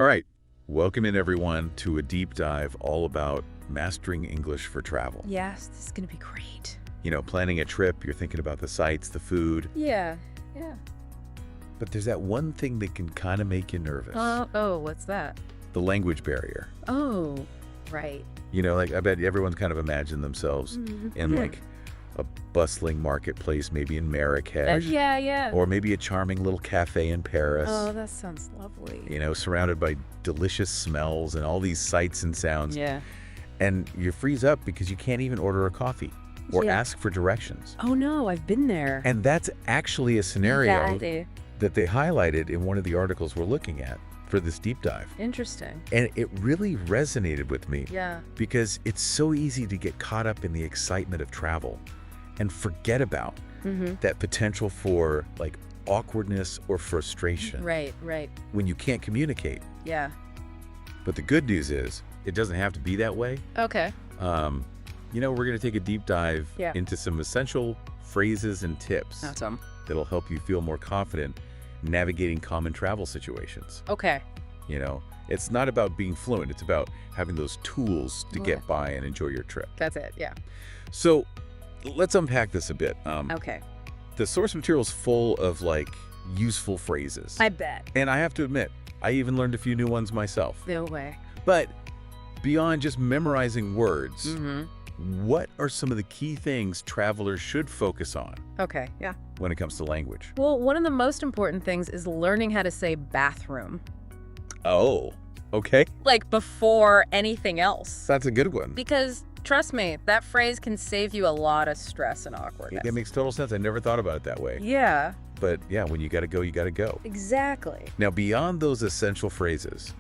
All right, welcome in everyone to a deep dive all about mastering English for travel. Yes, this is going to be great. You know, planning a trip, you're thinking about the sights, the food, Yeah. but there's that one thing that can kind of make you nervous. Oh, what's that? The language barrier. Oh, right. You know, like I bet everyone's kind of imagined themselves in like a bustling marketplace, maybe in Marrakech. Yeah. Or maybe a charming little cafe in Paris. Oh, that sounds lovely. You know, surrounded by delicious smells and all these sights and sounds. Yeah. And you freeze up because you can't even order a coffee or Yeah. ask for directions. Oh, no, I've been there. And that's actually a scenario Exactly. that they highlighted in one of the articles we're looking at for this deep dive. Interesting. And it really resonated with me Yeah. because it's so easy to get caught up in the excitement of travel and forget about that potential for like awkwardness or frustration Right. when you can't communicate. Yeah. But the good news is it doesn't have to be that way. Okay. You know, we're going to take a deep dive Yeah. into some essential phrases and tips Awesome. that'll help you feel more confident navigating common travel situations. Okay. You know, it's not about being fluent. It's about having those tools to Yeah. get by and enjoy your trip. That's it. Yeah. So let's unpack this a bit. Okay. The source material is full of like useful phrases. I bet. And I have to admit, I even learned a few new ones myself. No way. But beyond just memorizing words, Mm-hmm. what are some of the key things travelers should focus on Okay. Yeah. when it comes to language? Well, one of the most important things is learning how to say bathroom. Oh, okay. Like before anything else. That's a good one. Because trust me, that phrase can save you a lot of stress and awkwardness. That makes total sense. I never thought about it that way. Yeah, But yeah, when you got to go, you got to go. exactly. Now, beyond those essential phrases,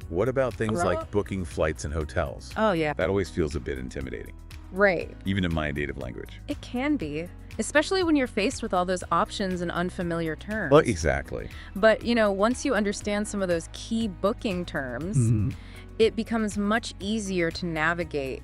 what about things Right. like booking flights and hotels? Oh, yeah. That always feels a bit intimidating, Right. even in my native language. It can be, especially when you're faced with all those options and unfamiliar terms. Well, exactly. But, once you understand some of those key booking terms, it becomes much easier to navigate.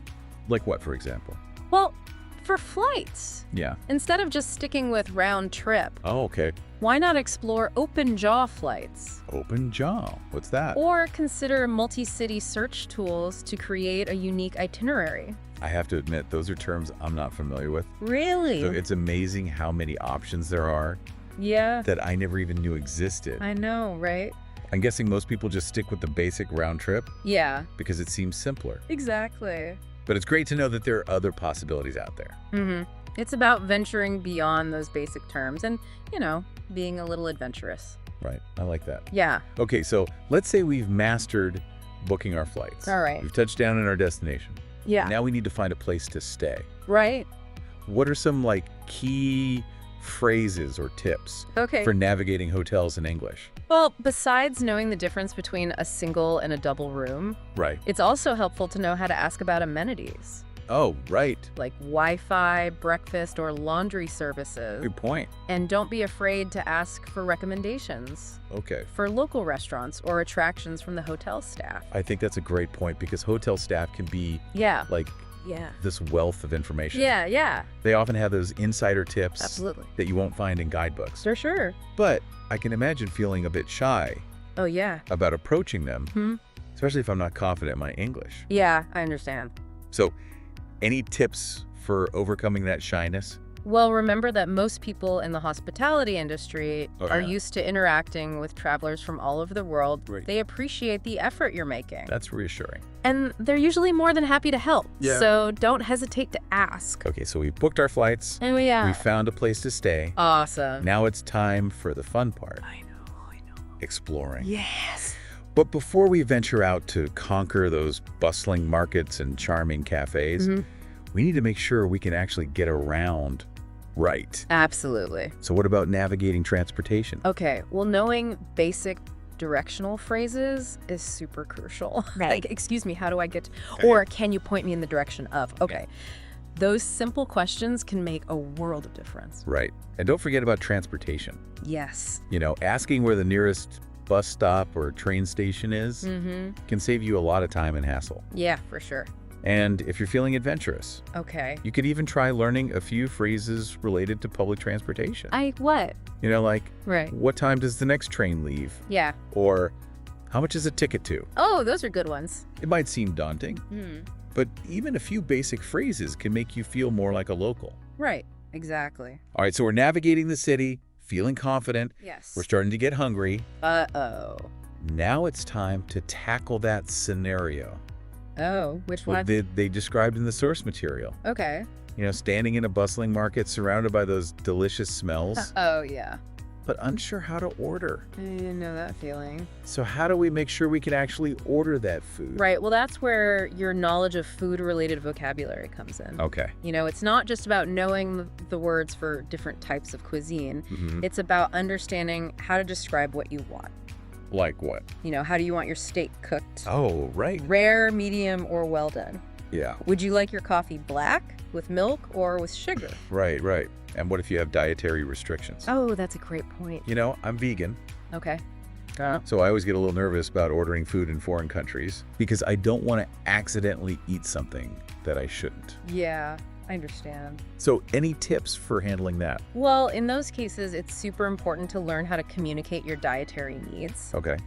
Like what, for example? Well, for flights, Yeah. instead of just sticking with round trip, Oh, okay. why not explore open jaw flights? Open jaw. What's that? Or consider multi-city search tools to create a unique itinerary. I have to admit, those are terms I'm not familiar with. Really? So it's amazing how many options there are Yeah, that I never even knew existed. I know, right? I'm guessing most people just stick with the basic round trip Yeah, because it seems simpler. exactly. But it's great to know that there are other possibilities out there. It's about venturing beyond those basic terms and, being a little adventurous. Right. I like that. Yeah. Okay, so let's say we've mastered booking our flights. All right. We've touched down in our destination. Yeah. Now we need to find a place to stay. Right. What are some like key phrases or tips Okay. for navigating hotels in English? Well, besides knowing the difference between a single and a double room, Right. it's also helpful to know how to ask about amenities, Oh, right. like Wi-Fi, breakfast, or laundry services. Good point. And don't be afraid to ask for recommendations Okay. for local restaurants or attractions from the hotel staff. I think that's a great point because hotel staff can be Yeah. like Yeah. this wealth of information. Yeah. They often have those insider tips Absolutely. that you won't find in guidebooks. For sure. But I can imagine feeling a bit shy Oh, yeah. about approaching them, Hmm? especially if I'm not confident in my English. Yeah, I understand. So, any tips for overcoming that shyness? Well, remember that most people in the hospitality industry Oh, are yeah. used to interacting with travelers from all over the world. Right. They appreciate the effort you're making. That's reassuring. And they're usually more than happy to help. Yeah. So don't hesitate to ask. Okay, so we've booked our flights. Oh, yeah. We found a place to stay. Awesome. Now it's time for the fun part, I know. exploring. Yes. But before we venture out to conquer those bustling markets and charming cafes, we need to make sure we can actually get around right. Absolutely. So what about navigating transportation? Okay, well, knowing basic directional phrases is super crucial. Right. Like, excuse me, how do I get Okay. or can you point me in the direction of? Okay. Those simple questions can make a world of difference. Right. And don't forget about transportation. Yes. You know, asking where the nearest bus stop or train station is can save you a lot of time and hassle. Yeah, for sure. And if you're feeling adventurous, Okay. you could even try learning a few phrases related to public transportation. What? You know, like, Right. what time does the next train leave? Yeah. Or How much is a ticket to? Oh, those are good ones. It might seem daunting, but even a few basic phrases can make you feel more like a local. Right. Exactly. All right, so we're navigating the city, feeling confident. Yes. We're starting to get hungry. Uh-oh. Now it's time to tackle that scenario. Oh, which one? They described in the source material. Okay. You know, standing in a bustling market surrounded by those delicious smells, Oh, yeah. but unsure how to order. I didn't know that feeling. So how do we make sure we can actually order that food? Right. Well, that's where your knowledge of food-related vocabulary comes in. Okay. You know, it's not just about knowing the words for different types of cuisine. Mm-hmm. It's about understanding how to describe what you want. Like what? You know, how do you want your steak cooked? Oh, right. Rare, medium, or well done? Yeah. Would you like your coffee black, with milk, or with sugar? Right, right. And what if you have dietary restrictions? Oh, that's a great point. You know, I'm vegan, Okay. so I always get a little nervous about ordering food in foreign countries because I don't want to accidentally eat something that I shouldn't. Yeah, I understand. So any tips for handling that? Well, in those cases, it's super important to learn how to communicate your dietary needs. Okay.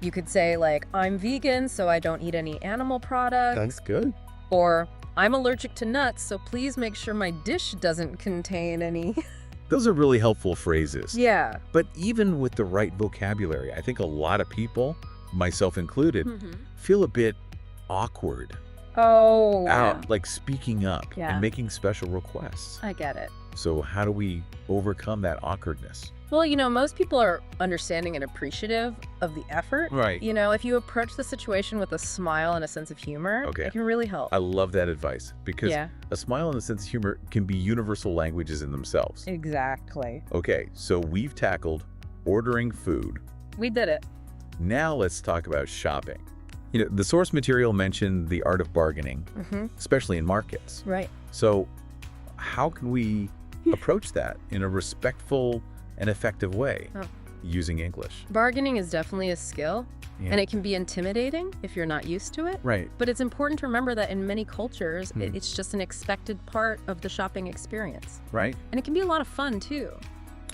You could say, like, I'm vegan, so I don't eat any animal products. That's good. Or, I'm allergic to nuts, so please make sure my dish doesn't contain any. Those are really helpful phrases. Yeah. But even with the right vocabulary, I think a lot of people, myself included, feel a bit awkward Oh. out, like speaking up Yeah. and making special requests. I get it. So how do we overcome that awkwardness? Well, you know, most people are understanding and appreciative of the effort. Right. You know, if you approach the situation with a smile and a sense of humor, Okay. it can really help. I love that advice because Yeah. a smile and a sense of humor can be universal languages in themselves. Exactly. Okay, so we've tackled ordering food. We did it. Now let's talk about shopping. You know, the source material mentioned the art of bargaining, especially in markets. Right. So how can we approach that in a respectful and effective way using English? Bargaining is definitely a skill, Yeah. and it can be intimidating if you're not used to it. Right. But it's important to remember that in many cultures, it's just an expected part of the shopping experience. Right. And it can be a lot of fun, too.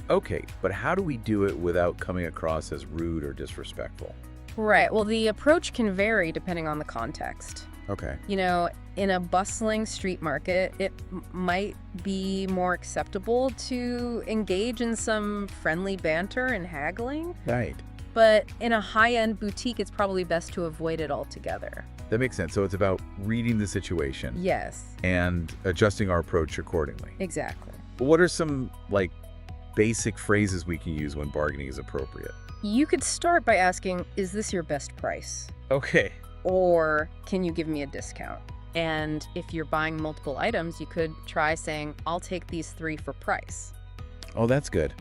Okay, but how do we do it without coming across as rude or disrespectful? Right. Well, the approach can vary depending on the context. Okay. You know, in a bustling street market, it might be more acceptable to engage in some friendly banter and haggling. Right. But in a high-end boutique, it's probably best to avoid it altogether. That makes sense. So it's about reading the situation Yes, and adjusting our approach accordingly. exactly. But what are some, like, basic phrases we can use when bargaining is appropriate? You could start by asking, is this your best price? Okay. Or can you give me a discount? And if you're buying multiple items, you could try saying, I'll take these 3 for price. Oh, that's good.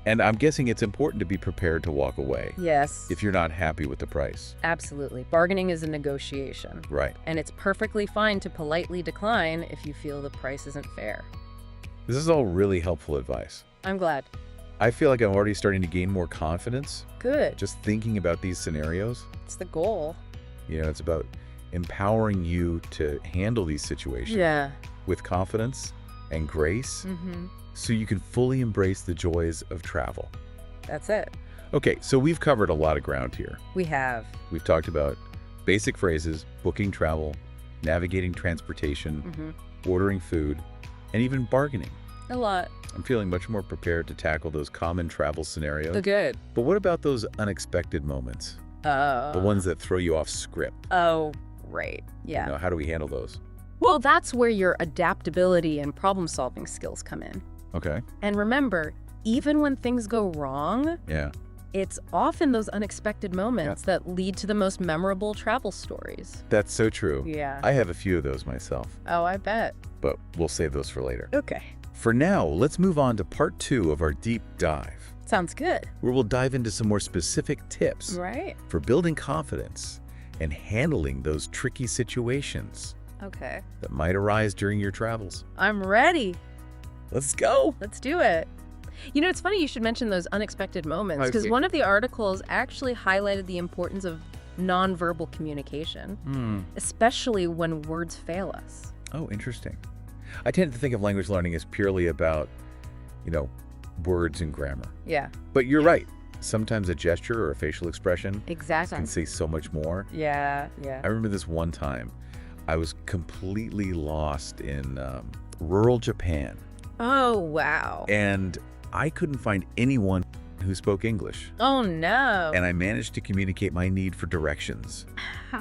And I'm guessing it's important to be prepared to walk away Yes, if you're not happy with the price. absolutely. Bargaining is a negotiation. Right. And it's perfectly fine to politely decline if you feel the price isn't fair. This is all really helpful advice. I'm glad. I feel like I'm already starting to gain more confidence Good. just thinking about these scenarios. It's the goal. You know, it's about empowering you to handle these situations Yeah. with confidence and grace Mm-hmm. so you can fully embrace the joys of travel. That's it. Okay, so we've covered a lot of ground here. We have. We've talked about basic phrases, booking travel, navigating transportation, Mm-hmm. ordering food, and even bargaining. A lot. I'm feeling much more prepared to tackle those common travel scenarios. Good. But what about those unexpected moments? The ones that throw you off script? Oh, right. Yeah. You know, how do we handle those? Well, that's where your adaptability and problem-solving skills come in. Okay. And remember, even when things go wrong, Yeah. it's often those unexpected moments that lead to the most memorable travel stories. That's so true. Yeah. I have a few of those myself, Oh, I bet. but we'll save those for later. Okay. For now, let's move on to part 2 of our deep dive, Sounds good. where we'll dive into some more specific tips Right. for building confidence and handling those tricky situations Okay. that might arise during your travels. I'm ready. Let's go. Let's do it. You know, it's funny you should mention those unexpected moments, I because see. one of the articles actually highlighted the importance of nonverbal communication, especially when words fail us. Oh, interesting. I tend to think of language learning as purely about, you know, words and grammar. Yeah. But you're right. sometimes a gesture or a facial expression Exactly. can say so much more. Yeah. I remember this one time, I was completely lost in rural Japan, Oh, wow. and I couldn't find anyone who spoke English. Oh, no. And I managed to communicate my need for directions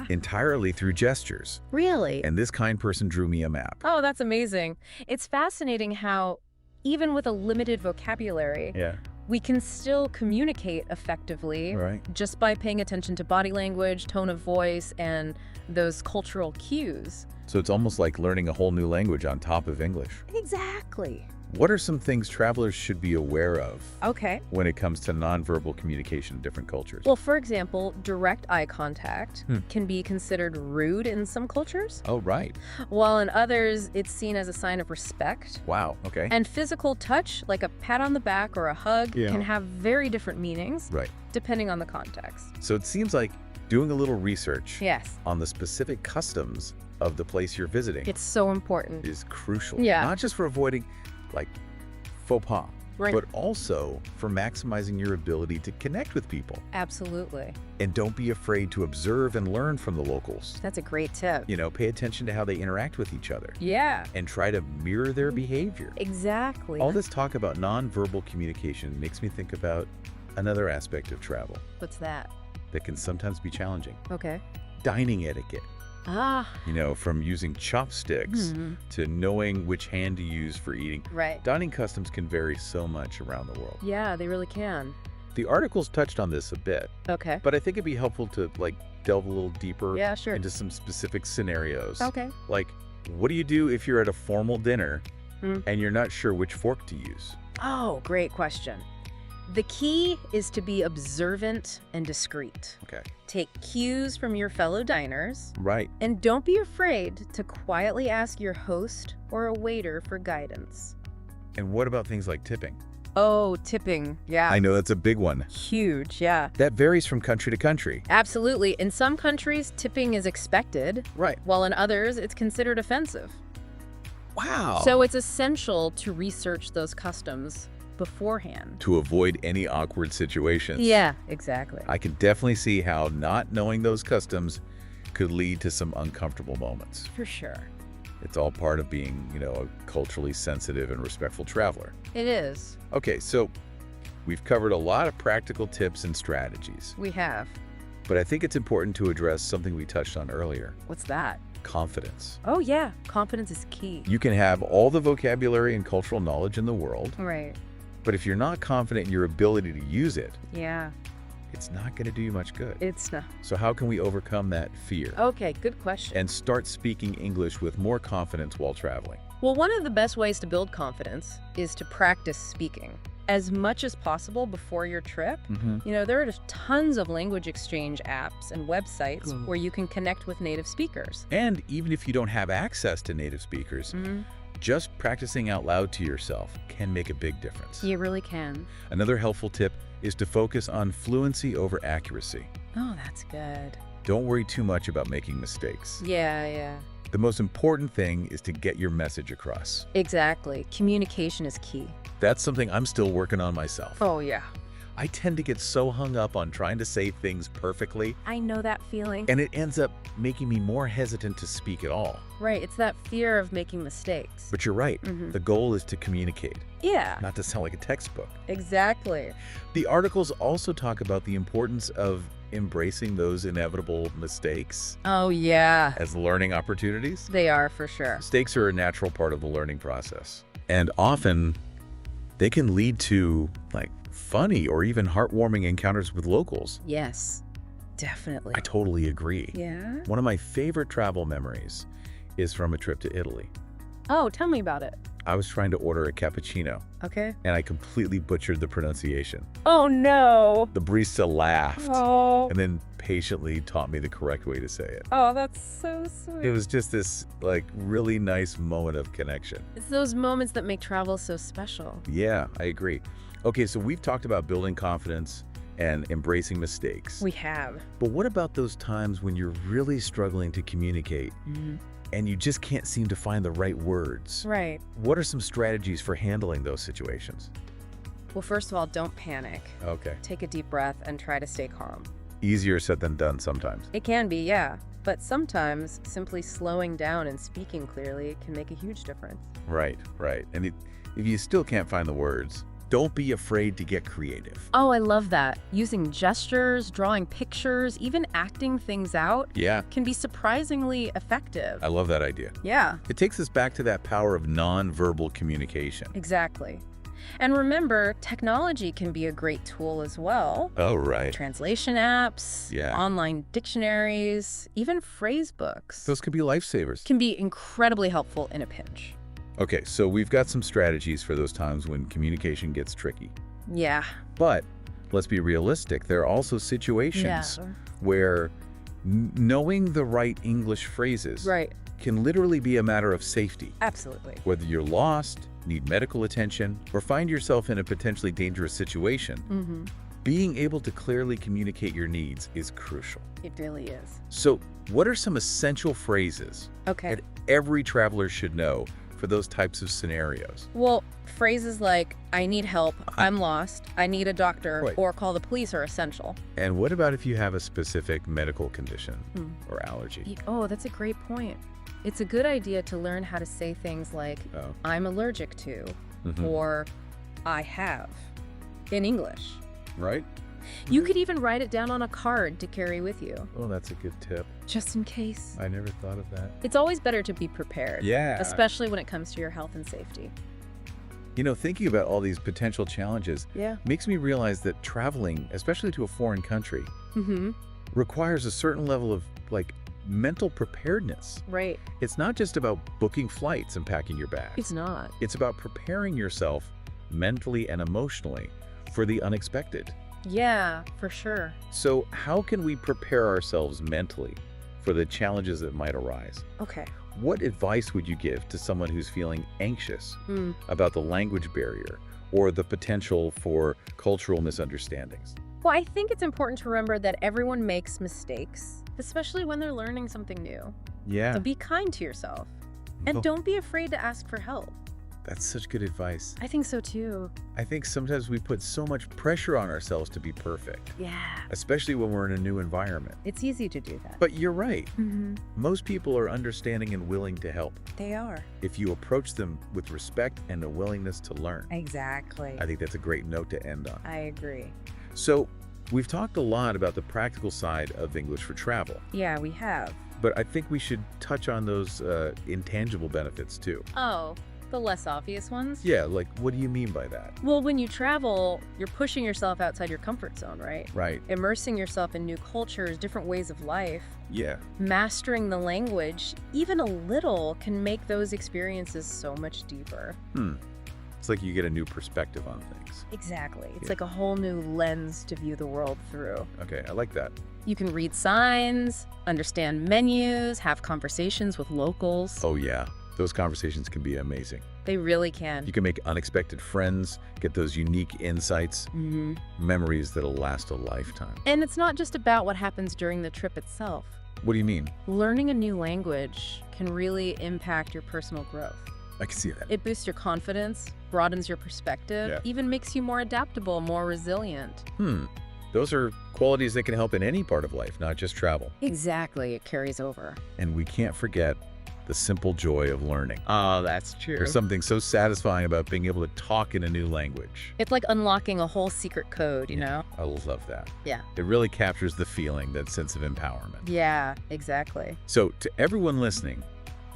entirely through gestures. Really? And this kind person drew me a map. Oh, that's amazing. It's fascinating how, even with a limited vocabulary, Yeah. we can still communicate effectively Right. just by paying attention to body language, tone of voice, and those cultural cues. So it's almost like learning a whole new language on top of English. Exactly. What are some things travelers should be aware of Okay. when it comes to nonverbal communication in different cultures? Well, for example, direct eye contact Hmm. can be considered rude in some cultures, Oh, right. while in others, it's seen as a sign of respect. Wow. Okay. And physical touch, like a pat on the back or a hug, Yeah. can have very different meanings Right. depending on the context. So it seems like doing a little research Yes, on the specific customs of the place you're visiting it's so important. is crucial. Yeah. Not just for avoiding, like, faux pas, Right. but also for maximizing your ability to connect with people. Absolutely. And don't be afraid to observe and learn from the locals. That's a great tip. You know, pay attention to how they interact with each other Yeah, and try to mirror their behavior. exactly. All this talk about nonverbal communication makes me think about another aspect of travel What's that? that can sometimes be challenging. Okay. Dining etiquette. Ah, You know, from using chopsticks to knowing which hand to use for eating. right. Dining customs can vary so much around the world. Yeah, they really can. The articles touched on this a bit, Okay. but I think it'd be helpful to delve a little deeper Yeah, sure. into some specific scenarios. Okay. Like, what do you do if you're at a formal dinner Hmm. and you're not sure which fork to use? Oh, great question. The key is to be observant and discreet. Okay. Take cues from your fellow diners, Right. and don't be afraid to quietly ask your host or a waiter for guidance. And what about things like tipping? Oh, tipping. Yeah. I know that's a big one. Huge, yeah. That varies from country to country. Absolutely. In some countries, tipping is expected, Right. while in others, it's considered offensive. Wow. So it's essential to research those customs beforehand. to avoid any awkward situations. Yeah, exactly. I can definitely see how not knowing those customs could lead to some uncomfortable moments. For sure. It's all part of being, a culturally sensitive and respectful traveler. It is. Okay, so we've covered a lot of practical tips and strategies, We have. but I think it's important to address something we touched on earlier: What's that? confidence. Oh, yeah. Confidence is key. You can have all the vocabulary and cultural knowledge in the world, Right. but if you're not confident in your ability to use it, Yeah. it's not going to do you much good. It's not. So how can we overcome that fear Okay, good question. and start speaking English with more confidence while traveling? Well, one of the best ways to build confidence is to practice speaking as much as possible before your trip. There are just tons of language exchange apps and websites where you can connect with native speakers. And even if you don't have access to native speakers, just practicing out loud to yourself can make a big difference. You really can. Another helpful tip is to focus on fluency over accuracy. Oh, that's good. Don't worry too much about making mistakes. Yeah. The most important thing is to get your message across. Exactly. Communication is key. That's something I'm still working on myself. Oh, yeah. I tend to get so hung up on trying to say things perfectly, I know that feeling. and it ends up making me more hesitant to speak at all. Right, it's that fear of making mistakes. But you're right. The goal is to communicate, Yeah, not to sound like a textbook. exactly. The articles also talk about the importance of embracing those inevitable mistakes Oh, yeah. as learning opportunities. They are for sure. Mistakes are a natural part of the learning process, and often they can lead to funny or even heartwarming encounters with locals. Yes, definitely. I totally agree. Yeah? One of my favorite travel memories is from a trip to Italy. Oh, tell me about it. I was trying to order a cappuccino, Okay. and I completely butchered the pronunciation. Oh, no. The barista laughed Oh. and then patiently taught me the correct way to say it. Oh, that's so sweet. It was just this really nice moment of connection. It's those moments that make travel so special. Yeah, I agree. Okay, so we've talked about building confidence and embracing mistakes. We have. But what about those times when you're really struggling to communicate and you just can't seem to find the right words? Right. What are some strategies for handling those situations? Well, first of all, don't panic. Okay. Take a deep breath and try to stay calm. Easier said than done sometimes. It can be, yeah. But sometimes simply slowing down and speaking clearly can make a huge difference. Right. And if you still can't find the words, don't be afraid to get creative. Oh, I love that. Using gestures, drawing pictures, even acting things out Yeah, can be surprisingly effective. I love that idea. Yeah, It takes us back to that power of non-verbal communication. exactly. And remember, technology can be a great tool as well. Oh, right. Translation apps, Yeah. online dictionaries, even phrase books Those could be lifesavers. can be incredibly helpful in a pinch. Okay, so we've got some strategies for those times when communication gets tricky. Yeah. But let's be realistic. There are also situations Yeah. where knowing the right English phrases Right. can literally be a matter of safety. Absolutely. Whether you're lost, need medical attention, or find yourself in a potentially dangerous situation, Mm-hmm. being able to clearly communicate your needs is crucial. It really is. So, what are some essential phrases Okay. that every traveler should know for those types of scenarios? Well, phrases like, I need help, I'm lost, I need a doctor, Right. or call the police are essential. And what about if you have a specific medical condition Hmm. or allergy? Oh, that's a great point. It's a good idea to learn how to say things like, Oh. I'm allergic to, Mhm. or I have, in English. Right? You could even write it down on a card to carry with you, Oh, that's a good tip. just in case. I never thought of that. It's always better to be prepared. Yeah. Especially when it comes to your health and safety. You know, thinking about all these potential challenges Yeah. makes me realize that traveling, especially to a foreign country, Mm-hmm. requires a certain level of, mental preparedness. Right. It's not just about booking flights and packing your bags. It's not. It's about preparing yourself mentally and emotionally for the unexpected. Yeah, for sure. So how can we prepare ourselves mentally for the challenges that might arise? Okay. What advice would you give to someone who's feeling anxious Mm. about the language barrier or the potential for cultural misunderstandings? Well, I think it's important to remember that everyone makes mistakes, especially when they're learning something new. Yeah, So be kind to yourself. And Oh. don't be afraid to ask for help. that's such good advice. I think so too. I think sometimes we put so much pressure on ourselves to be perfect, Yeah. especially when we're in a new environment. It's easy to do that. But you're right. Mm-hmm. Most people are understanding and willing to help They are. if you approach them with respect and a willingness to learn. Exactly. I think that's a great note to end on. I agree. So, we've talked a lot about the practical side of English for travel, Yeah, we have. but I think we should touch on those intangible benefits too. Oh, the less obvious ones? Yeah, what do you mean by that? Well, when you travel, you're pushing yourself outside your comfort zone, right? Right. Immersing yourself in new cultures, different ways of life. Yeah. Mastering the language, even a little, can make those experiences so much deeper. It's like you get a new perspective on things. Exactly. It's Yeah. like a whole new lens to view the world through. Okay, I like that. You can read signs, understand menus, have conversations with locals. Oh yeah, those conversations can be amazing. They really can. You can make unexpected friends, get those unique insights, Hmm. memories that'll last a lifetime. And it's not just about what happens during the trip itself. What do you mean? Learning a new language can really impact your personal growth. I can see that. It boosts your confidence, broadens your perspective, Yeah. even makes you more adaptable, more resilient. Those are qualities that can help in any part of life, not just travel. Exactly, it carries over. And we can't forget the simple joy of learning. Oh, that's true. There's something so satisfying about being able to talk in a new language. It's like unlocking a whole secret code, you know? I love that. Yeah. It really captures the feeling, that sense of empowerment. Yeah, exactly. So to everyone listening,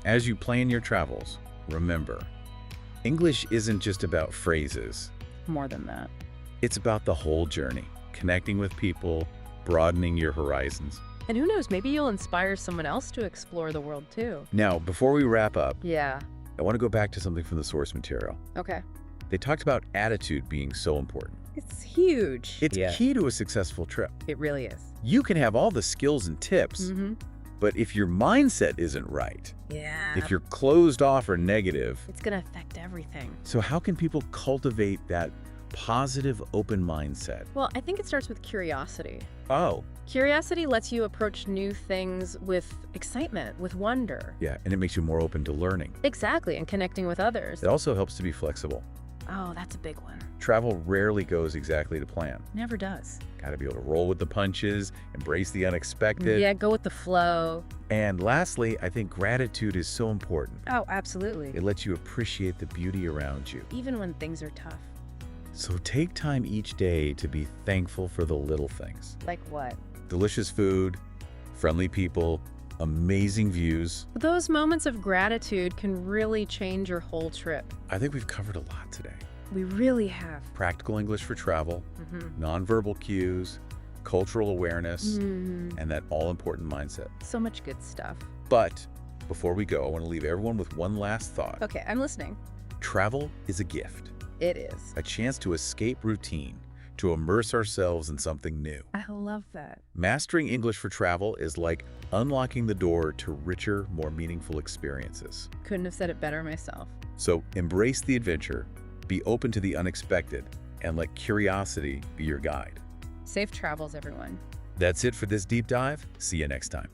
as you plan your travels, remember, English isn't just about phrases. More than that. It's about the whole journey, connecting with people, broadening your horizons. And who knows, maybe you'll inspire someone else to explore the world too. Now, before we wrap up, Yeah. I want to go back to something from the source material. Okay. They talked about attitude being so important. It's huge. It's key to a successful trip. It really is. You can have all the skills and tips, Mm-hmm. but if your mindset isn't right, Yeah. if you're closed off or negative, It's going to affect everything. so how can people cultivate that positive, open mindset? Well, I think it starts with curiosity. Oh, Curiosity lets you approach new things with excitement, with wonder. yeah, and it makes you more open to learning. Exactly, and connecting with others. It also helps to be flexible. Oh, that's a big one. Travel rarely goes exactly to plan. Never does. Gotta be able to roll with the punches, embrace the unexpected. Yeah, go with the flow. And lastly, I think gratitude is so important. Oh, absolutely. It lets you appreciate the beauty around you. Even when things are tough. So take time each day to be thankful for the little things. Like what? Delicious food, friendly people, amazing views. Those moments of gratitude can really change your whole trip. I think we've covered a lot today. We really have. Practical English for travel, nonverbal cues, cultural awareness, and that all-important mindset. So much good stuff. But before we go, I want to leave everyone with one last thought. Okay, I'm listening. Travel is a gift. It is. A chance to escape routine, to immerse ourselves in something new. I love that. Mastering English for travel is like unlocking the door to richer, more meaningful experiences. Couldn't have said it better myself. So embrace the adventure, be open to the unexpected, and let curiosity be your guide. Safe travels, everyone. That's it for this deep dive. See you next time.